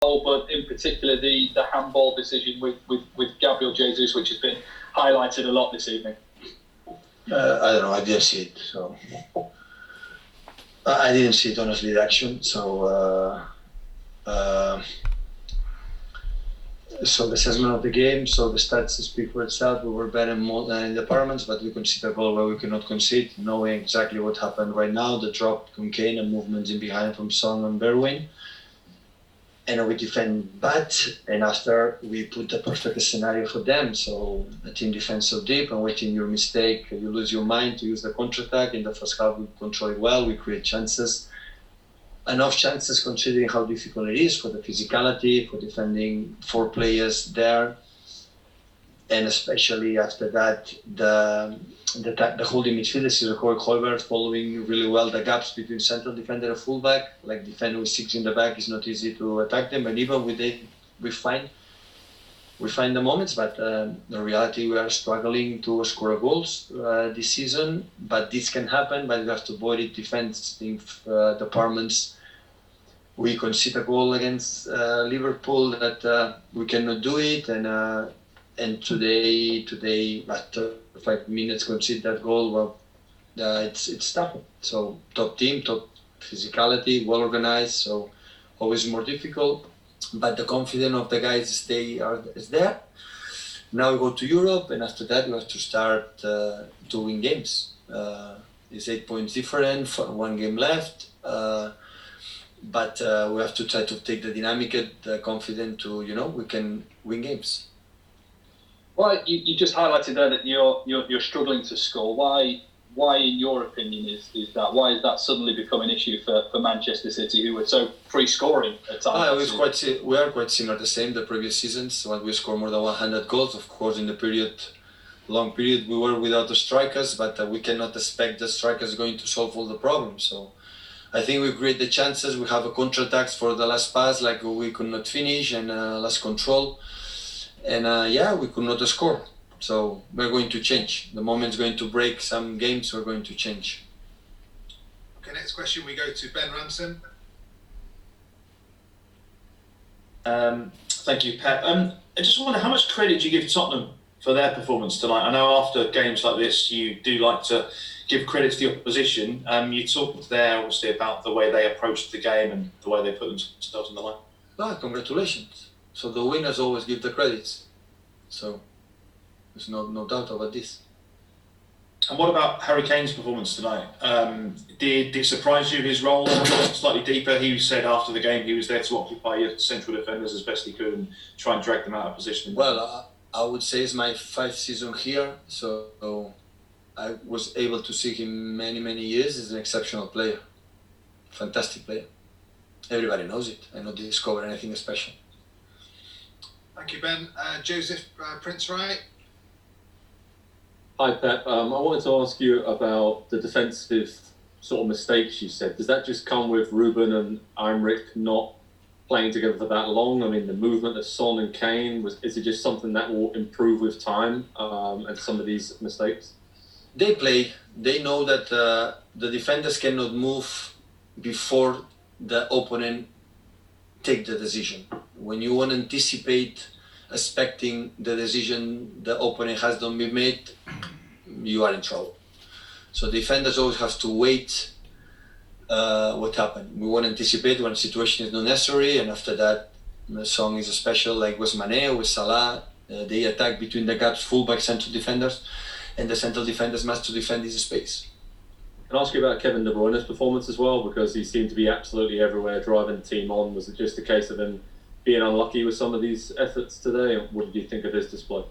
but in particular the handball decision with Gabriel Jesus, which has been highlighted a lot this evening? I don't know. I didn't see it, so I didn't see it honestly, the action. So the assessment of the game. So the stats speak for itself. We were better in the departments, but we conceded a goal where we cannot concede, knowing exactly what happened right now. The drop from Kane and movements in behind from Son and Bruyne. And we defend bad, and after we put the perfect scenario for them. So the team defends so deep, and waiting your mistake, you lose your mind to use the counter-attack. In the first half, we control it well, we create chances. Enough chances considering how difficult it is for the physicality, for defending 4 players there. And especially after that, the holding midfielders is Højbjerg following really well the gaps between central defender and fullback. Like defending with 6 in the back is not easy to attack them, and even with it, we find the moments. But the reality, we are struggling to score goals this season. But this can happen. But we have to avoid it. Defensive departments. We concede a goal against Liverpool that we cannot do it, and today after 5 minutes concede that goal. Well, it's tough. So top team, top physicality, well organized. So always more difficult. But the confidence of the guys is there. Now we go to Europe, and after that we have to start to win games. It's 8 points different, 1 game left. But we have to try to take the dynamic and the confidence to, we can win games. Well, you just highlighted there that you're struggling to score. Why, in your opinion, is that? Why is that suddenly become an issue for Manchester City, who were so free scoring at times? We are quite similar, the same the previous seasons when we scored more than 100 goals. Of course, in the long period, we were without the strikers, but we cannot expect the strikers going to solve all the problems. So I think we create the chances. We have a counter-attacks for the last pass, like we could not finish, and last control. And we could not score. So we're going to change. The moment's going to break some games, we're going to change. Okay, next question, we go to Ben Ramson. Thank you, Pep. I just wonder, how much credit do you give Tottenham for their performance tonight? I know after games like this, you do like to give credit to the opposition. You talked there, obviously, about the way they approached the game and the way they put themselves on the line. Congratulations. So the winners always give the credits. So there's no doubt about this. And what about Harry Kane's performance tonight? Did it surprise you, his role slightly deeper? He said after the game he was there to occupy your central defenders as best he could and try and drag them out of position. Well, I would say it's my 5th season here, so I was able to see him many years. He's an exceptional player, fantastic player. Everybody knows it. I not discover anything special. Thank you, Ben. Joseph Prince Wright. Hi, Pep. I wanted to ask you about the defensive sort of mistakes you said. Does that just come with Ruben and Aymeric not playing together for that long? I mean, the movement of Son and Kane, is it just something that will improve with time and some of these mistakes? They play. They know that the defenders cannot move before the opponent take the decision. When you want to anticipate, expecting the decision the opponent has not been made, you are in trouble. So defenders always have to wait what happened. We want to anticipate when situation is not necessary, and after that, the song is special, like with Mane, with Salah. They attack between the gaps, fullback, central defenders, and the central defenders must to defend this space. Can I ask you about Kevin De Bruyne's performance as well? Because he seemed to be absolutely everywhere, driving the team on. Was it just a case of him being unlucky with some of these efforts today? What did you think of his display?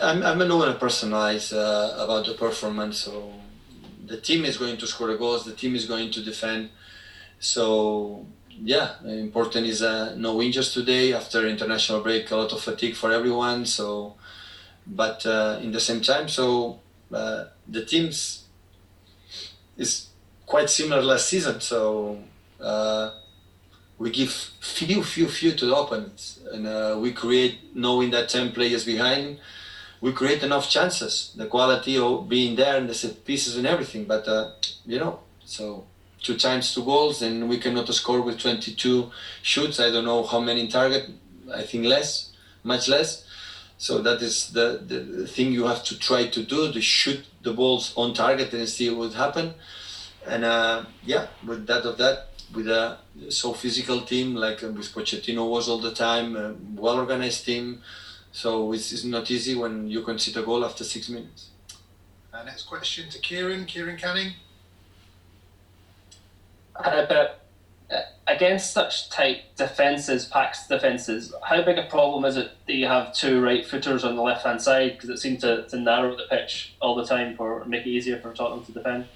I'm not going to personalize about the performance. So the team is going to score the goals. The team is going to defend. So important is no injuries today after international break. A lot of fatigue for everyone. So, but in the same time, the teams is quite similar last season. So we give few to the opponents, and we create, knowing that 10 players behind, we create enough chances. The quality of being there and the set pieces and everything, but so two times 2 goals, and we cannot score with 22 shoots. I don't know how many in target. I think less, much less. So that is the thing you have to try to do: to shoot the balls on target and see what would happen. And with with a so physical team like with Pochettino was all the time, a well-organized team. So it's not easy when you concede a goal after 6 minutes. Next question to Kieran Canning. But against such tight defences, packed defences, how big a problem is it that you have 2 right footers on the left hand side? Because it seemed to narrow the pitch all the time for make it easier for Tottenham to defend.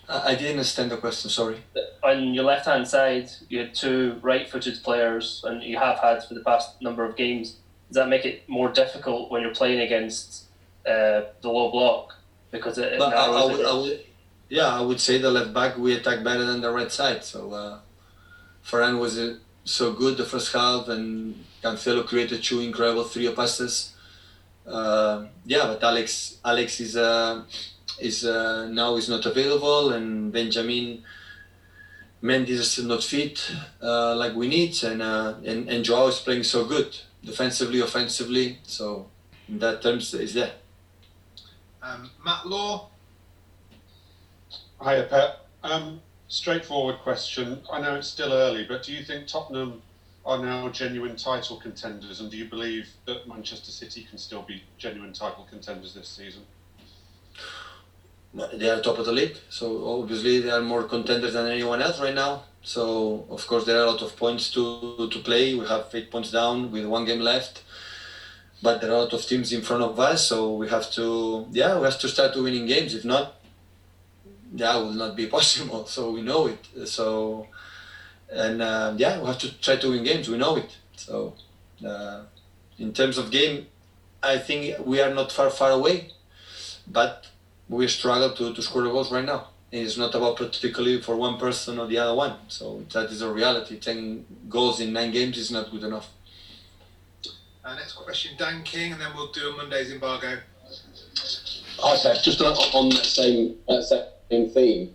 I didn't understand the question, sorry. On your left hand side, you had 2 right footed players, and you have had for the past number of games. Does that make it more difficult when you're playing against the low block? Because it narrows it. I would say the left back we attack better than the right side. So Ferran was so good the first half, and Cancelo created 2 incredible 3 passes. But Alex is now is not available, and Benjamin Mendy is still not fit like we need, and Joao is playing so good defensively, offensively. So in that terms, is there. Matt Law. Hiya, Pep. Straightforward question. I know it's still early, but do you think Tottenham are now genuine title contenders, and do you believe that Manchester City can still be genuine title contenders this season? They are top of the league, so obviously they are more contenders than anyone else right now. So of course there are a lot of points to play. We have 8 points down with 1 game left, but there are a lot of teams in front of us. So we have to start winning games. If not, that will not be possible. So we know it. So we have to try to win games. We know it. So in terms of game, I think we are not far away, but we struggle to score the goals right now. It's not about particularly for one person or the other one. So that is a reality. 10 goals in 9 games is not good enough. Next question, Dan King, and then we'll do a Monday's embargo. Hi, Pep. Just on that same theme,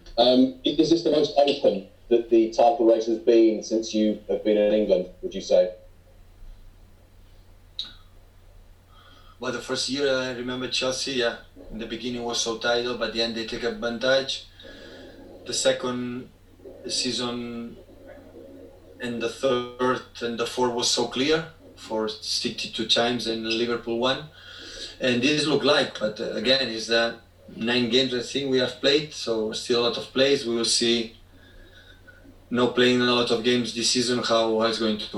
is this the most open that the title race has been since you have been in England, would you say? Well, the first year I remember Chelsea, in the beginning was so title, but at the end they take advantage. The second season and the third and the fourth was so clear for City 2 times and Liverpool 1. And this look like, but again, is that 9 games I think we have played, so still a lot of plays. We will see, playing a lot of games this season, how it's going to